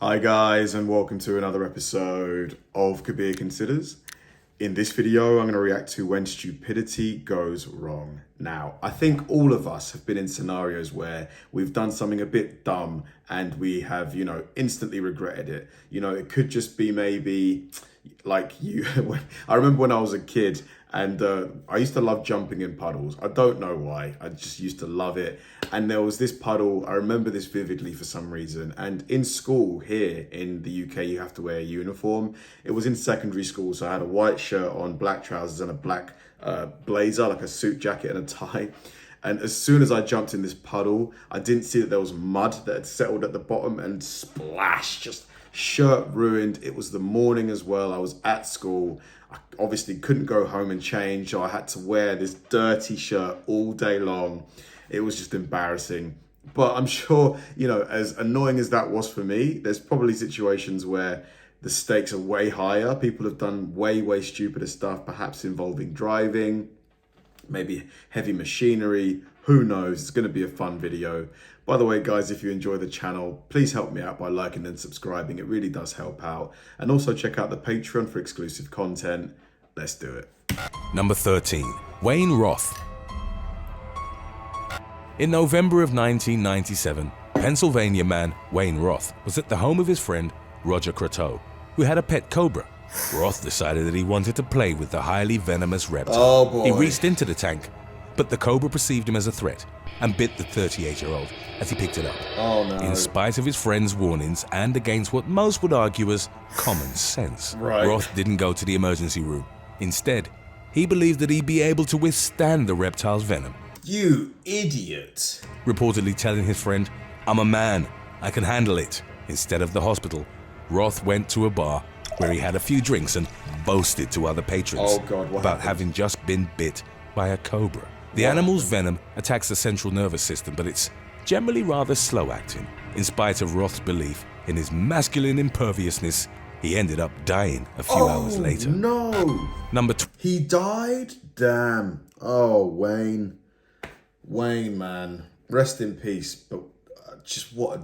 Hi guys, and welcome to another episode of Kabir Considers. In this video, I'm going to react to when stupidity goes wrong. Now, I think all of us have been in scenarios where we've done something a bit dumb and we have, instantly regretted it. It could just be maybe like I remember when I was a kid and I used to love jumping in puddles. I don't know why. I just used to love it. And there was this puddle. I remember this vividly for some reason. And in school here in the UK, you have to wear a uniform. It was in secondary school. So I had a white shirt on, black trousers and a black blazer, like a suit jacket and a tie. And as soon as I jumped in this puddle, I didn't see that there was mud that had settled at the bottom and splash, just shirt ruined. It was the morning as well. I was at school. I obviously couldn't go home and change, so I had to wear this dirty shirt all day long. It was just embarrassing. But I'm sure, as annoying as that was for me, there's probably situations where the stakes are way higher. People have done way, way stupider stuff, perhaps involving driving, maybe heavy machinery. Who knows? It's going to be a fun video. By the way, guys, if you enjoy the channel, please help me out by liking and subscribing. It really does help out. And also check out the Patreon for exclusive content. Let's do it. Number 13. Wayne Roth. In November of 1997, Pennsylvania man Wayne Roth was at the home of his friend Roger Croteau, who had a pet cobra. Roth decided that he wanted to play with the highly venomous reptile. Oh boy. He reached into the tank, but the cobra perceived him as a threat and bit the 38-year-old as he picked it up. Oh no. In spite of his friend's warnings and against what most would argue was common sense, Right. Roth didn't go to the emergency room. Instead, he believed that he'd be able to withstand the reptile's venom. You idiot. Reportedly telling his friend, "I'm a man, I can handle it." Instead of the hospital, Roth went to a bar where he had a few drinks and boasted to other patrons Oh God, what about happened? having just been bit by a cobra. The animal's venom attacks the central nervous system, but it's generally rather slow-acting. In spite of Roth's belief in his masculine imperviousness, he ended up dying a few hours later. No. Number He died? Damn. Oh, Wayne. Wayne, man. Rest in peace. But just what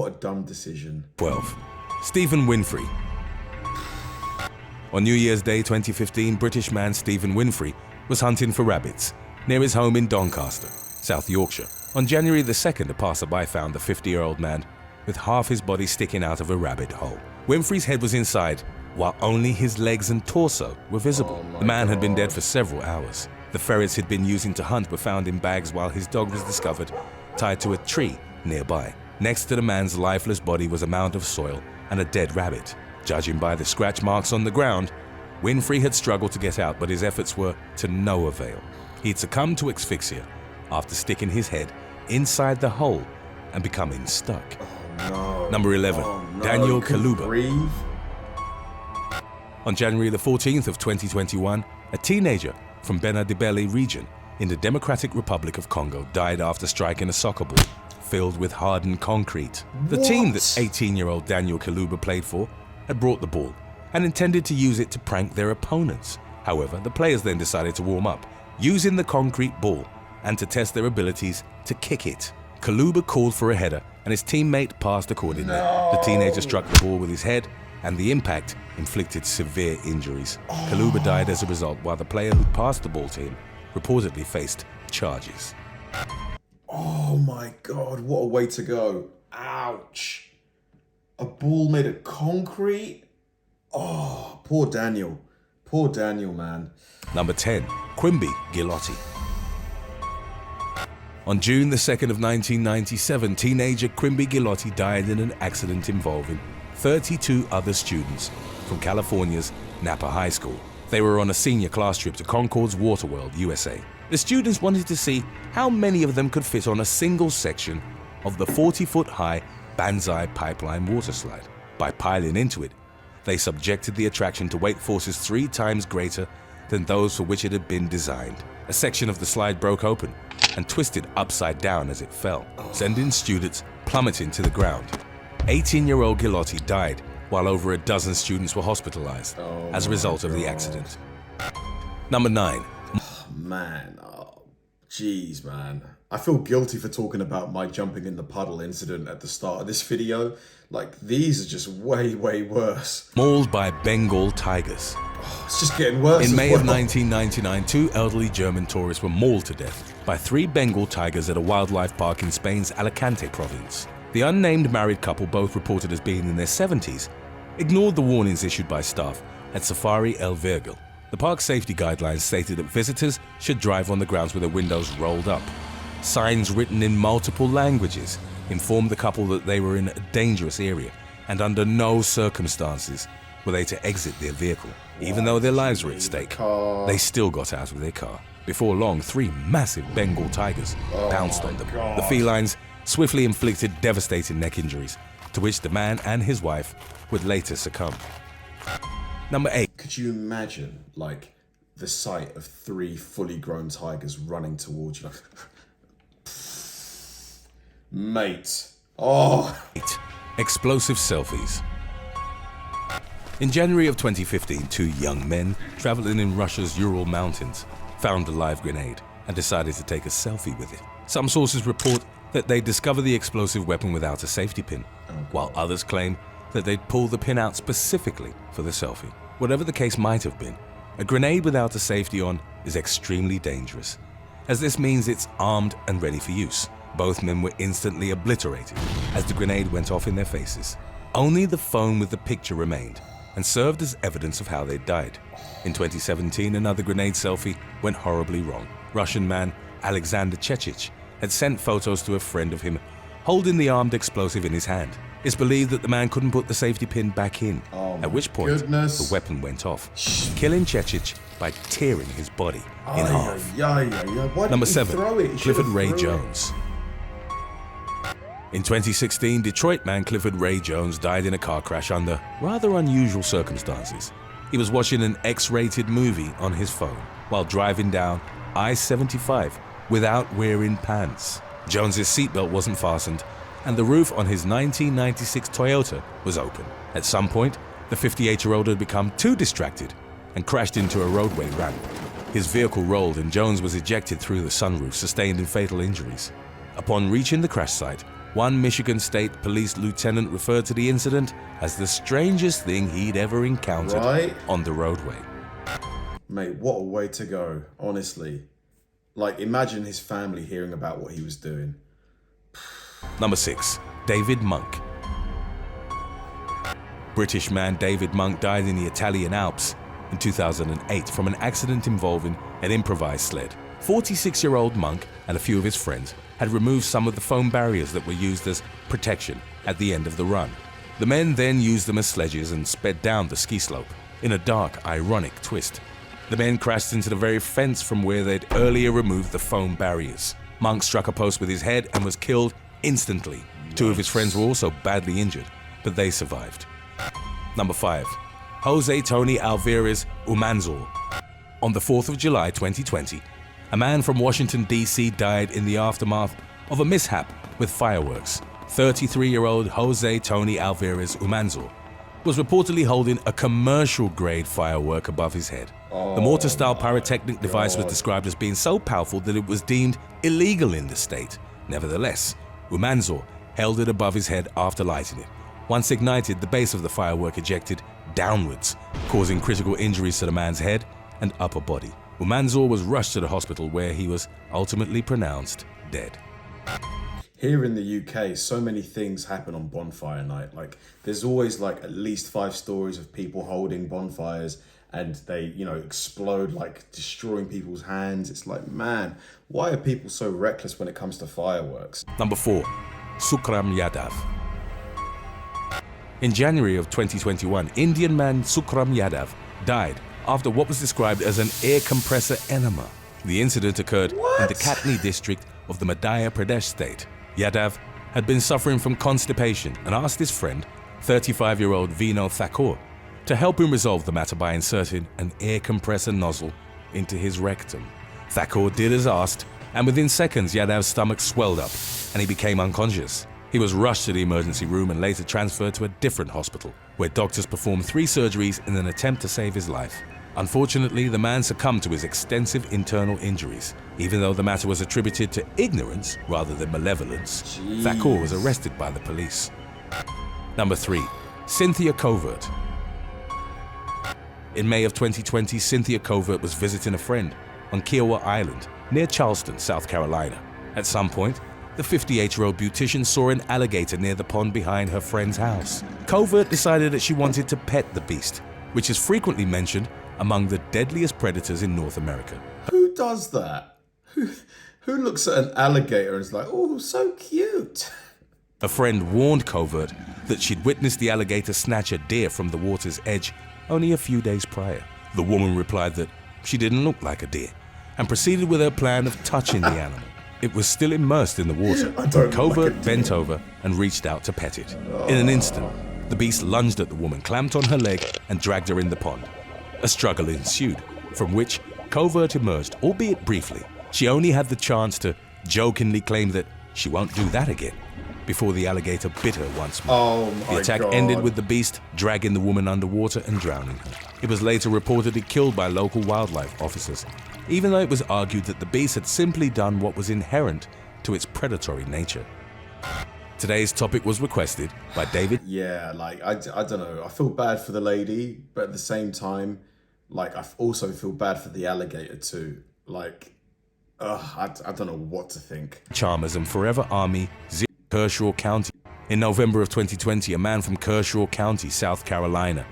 a dumb decision. 12. Stephen Winfrey. On New Year's Day 2015, British man Stephen Winfrey was hunting for rabbits near his home in Doncaster, South Yorkshire. On January the 2nd, a passerby found the 50-year-old man with half his body sticking out of a rabbit hole. Winfrey's head was inside, while only his legs and torso were visible. The man had been dead for several hours. The ferrets he'd been using to hunt were found in bags while his dog was discovered tied to a tree nearby. Next to the man's lifeless body was a mound of soil and a dead rabbit. Judging by the scratch marks on the ground, Winfrey had struggled to get out, but his efforts were to no avail. He'd succumbed to asphyxia after sticking his head inside the hole and becoming stuck. Oh, no. Number 11. Oh, no. Daniel He couldn't Kaluba. breathe. On January the 14th of 2021, a teenager from Benadibeli region in the Democratic Republic of Congo died after striking a soccer ball filled with hardened concrete. The team that 18-year-old Daniel Kaluba played for had brought the ball and intended to use it to prank their opponents. However, the players then decided to warm up using the concrete ball and to test their abilities to kick it. Kaluba called for a header and his teammate passed accordingly. No. The teenager struck the ball with his head and the impact inflicted severe injuries. Kaluba died as a result, while the player who passed the ball to him reportedly faced charges. Oh my God, what a way to go. Ouch. A ball made of concrete? Oh, poor Daniel. Poor Daniel, man. Number 10. Quimby Gilotti. On June the 2nd of 1997, teenager Quimby Gilotti died in an accident involving 32 other students from California's Napa High School. They were on a senior class trip to Concord's Waterworld, USA. The students wanted to see how many of them could fit on a single section of the 40-foot-high Banzai Pipeline water slide. By piling into it, they subjected the attraction to weight forces 3 times greater than those for which it had been designed. A section of the slide broke open and twisted upside down as it fell, sending students plummeting to the ground. 18-year-old Gilotti died, while over a dozen students were hospitalized as a result of the accident. Number 9. Man, oh, jeez, man. I feel guilty for talking about my jumping in the puddle incident at the start of this video. Like, these are just way, way worse. Mauled by Bengal tigers. It's just getting worse. In May of 1999, 2 elderly German tourists were mauled to death by 3 Bengal tigers at a wildlife park in Spain's Alicante province. The unnamed married couple, both reported as being in their 70s, ignored the warnings issued by staff at Safari El Virgil. The park's safety guidelines stated that visitors should drive on the grounds with their windows rolled up. Signs written in multiple languages informed the couple that they were in a dangerous area and under no circumstances were they to exit their vehicle. Even though their lives were at stake, they still got out of their car. Before long, 3 massive Bengal tigers pounced on them. The felines swiftly inflicted devastating neck injuries, to which the man and his wife would later succumb. Number 8. Could you imagine, like, the sight of 3 fully grown tigers running towards you? Like, mate. Oh. 8. Explosive selfies. In January of 2015, 2 young men traveling in Russia's Ural Mountains found a live grenade and decided to take a selfie with it. Some sources report that they discovered the explosive weapon without a safety pin, while others claim that they'd pulled the pin out specifically for the selfie. Whatever the case might have been, a grenade without a safety on is extremely dangerous, as this means it's armed and ready for use. Both men were instantly obliterated as the grenade went off in their faces. Only the phone with the picture remained and served as evidence of how they died. In 2017, another grenade selfie went horribly wrong. Russian man Alexander Chechich had sent photos to a friend of him holding the armed explosive in his hand. It's believed that the man couldn't put the safety pin back in, at which point the weapon went off, killing Chechich by tearing his body in half. Number 7. Clifford Ray Jones. In 2016, Detroit man Clifford Ray Jones died in a car crash under rather unusual circumstances. He was watching an X-rated movie on his phone while driving down I-75 without wearing pants. Jones's seatbelt wasn't fastened and the roof on his 1996 Toyota was open. At some point, the 58-year-old had become too distracted and crashed into a roadway ramp. His vehicle rolled and Jones was ejected through the sunroof, sustaining fatal injuries. Upon reaching the crash site, one Michigan State Police lieutenant referred to the incident as the strangest thing he'd ever encountered on the roadway. Mate, what a way to go, honestly. Like, imagine his family hearing about what he was doing. Number 6. David Monk. British man David Monk died in the Italian Alps in 2008 from an accident involving an improvised sled. 46-year-old Monk and a few of his friends had removed some of the foam barriers that were used as protection at the end of the run. The men then used them as sledges and sped down the ski slope. In a dark, ironic twist, the men crashed into the very fence from where they'd earlier removed the foam barriers. Monk struck a post with his head and was killed instantly. 2 of his friends were also badly injured, but they survived. Number 5. Jose Tony Alvarez Umanzo. On the 4th of July 2020, a man from Washington, D.C. died in the aftermath of a mishap with fireworks. 33-year-old Jose Tony Alvarez Umanzo was reportedly holding a commercial-grade firework above his head. The mortar-style pyrotechnic device was described as being so powerful that it was deemed illegal in the state. Nevertheless, Umanzo held it above his head after lighting it. Once ignited, the base of the firework ejected downwards, causing critical injuries to the man's head and upper body. Umanzo was rushed to the hospital where he was ultimately pronounced dead. Here in the UK, so many things happen on bonfire night. Like, there's always like at least 5 stories of people holding bonfires and they, explode, like destroying people's hands. It's like, man, why are people so reckless when it comes to fireworks? Number 4. Sukram Yadav. In January of 2021, Indian man Sukram Yadav died after what was described as an air compressor enema. The incident occurred in the Katni district of the Madhya Pradesh state. Yadav had been suffering from constipation and asked his friend, 35-year-old Vino Thakur, to help him resolve the matter by inserting an air compressor nozzle into his rectum. Thakur did as asked, and within seconds Yadav's stomach swelled up and he became unconscious. He was rushed to the emergency room and later transferred to a different hospital, where doctors performed 3 surgeries in an attempt to save his life. Unfortunately, the man succumbed to his extensive internal injuries. Even though the matter was attributed to ignorance rather than malevolence, Thakur was arrested by the police. Number 3. Cynthia Covert. In May of 2020, Cynthia Covert was visiting a friend on Kiowa Island, near Charleston, South Carolina. At some point, the 58-year-old beautician saw an alligator near the pond behind her friend's house. Covert decided that she wanted to pet the beast, which is frequently mentioned among the deadliest predators in North America. Who does that? Who looks at an alligator and is like, oh, so cute? A friend warned Covert that she'd witnessed the alligator snatch a deer from the water's edge only a few days prior. The woman replied that she didn't look like a deer and proceeded with her plan of touching the animal. It was still immersed in the water. Covert bent over and reached out to pet it. In an instant, the beast lunged at the woman, clamped on her leg, and dragged her in the pond. A struggle ensued, from which Covert emerged, albeit briefly. She only had the chance to jokingly claim that she won't do that again, before the alligator bit her once more. Oh my The attack God. ended with the beast dragging the woman underwater and drowning her. It was later reportedly killed by local wildlife officers, even though it was argued that the beast had simply done what was inherent to its predatory nature. Today's topic was requested by David. Yeah, like, I don't know. I feel bad for the lady, but at the same time, like, I also feel bad for the alligator too. Like, I don't know what to think. Chalmers and Forever Army, Kershaw County. In November of 2020, a man from Kershaw County, South Carolina,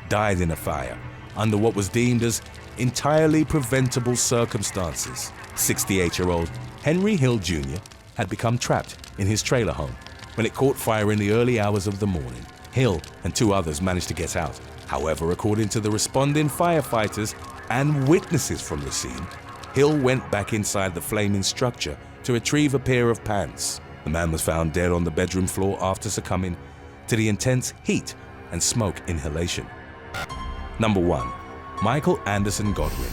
died in a fire under what was deemed as entirely preventable circumstances. 68-year-old Henry Hill Jr. had become trapped in his trailer home when it caught fire in the early hours of the morning. Hill and 2 others managed to get out. However, according to the responding firefighters and witnesses from the scene, Hill went back inside the flaming structure to retrieve a pair of pants. The man was found dead on the bedroom floor after succumbing to the intense heat and smoke inhalation. Number 1. Michael Anderson Godwin.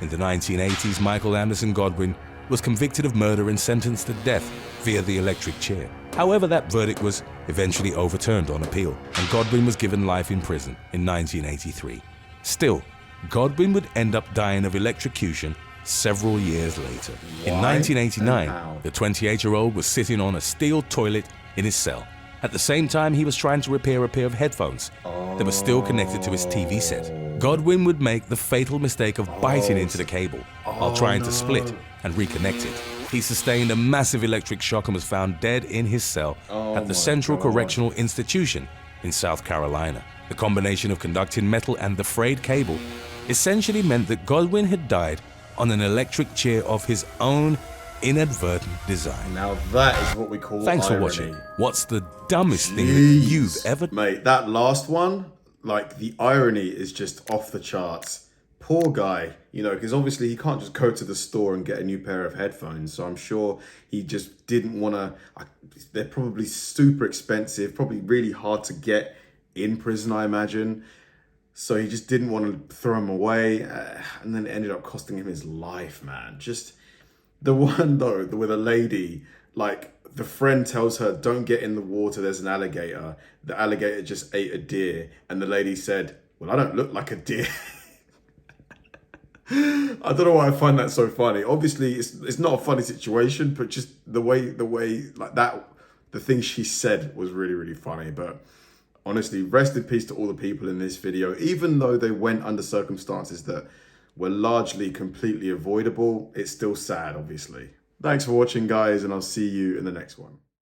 In the 1980s, Michael Anderson Godwin was convicted of murder and sentenced to death via the electric chair. However, that verdict was eventually overturned on appeal, and Godwin was given life in prison in 1983. Still, Godwin would end up dying of electrocution several years later. In 1989, the 28-year-old was sitting on a steel toilet in his cell. At the same time, he was trying to repair a pair of headphones that were still connected to his TV set. Godwin would make the fatal mistake of biting into the cable while trying to split and reconnect it. He sustained a massive electric shock and was found dead in his cell at the Central Correctional Institution in South Carolina. The combination of conducting metal and the frayed cable essentially meant that Godwin had died on an electric chair of his own inadvertent design. Now that is what we call Thanks irony. for watching. What's the dumbest thing that Jeez. you've ever... Mate, that last one, like, the irony is just off the charts. Poor guy, you know, because obviously he can't just go to the store and get a new pair of headphones. So I'm sure he just didn't want to... They're probably super expensive, probably really hard to get in prison, I imagine. So he just didn't want to throw them away. And then it ended up costing him his life, man. Just the one, though, with a lady, like, the friend tells her, don't get in the water, there's an alligator. The alligator just ate a deer. And the lady said, well, I don't look like a deer. I don't know why I find that so funny. Obviously, it's not a funny situation, but just the way like that, the thing she said was really, really funny. But honestly, rest in peace to all the people in this video, even though they went under circumstances that were largely completely avoidable. It's still sad, obviously. Thanks for watching, guys, and I'll see you in the next one.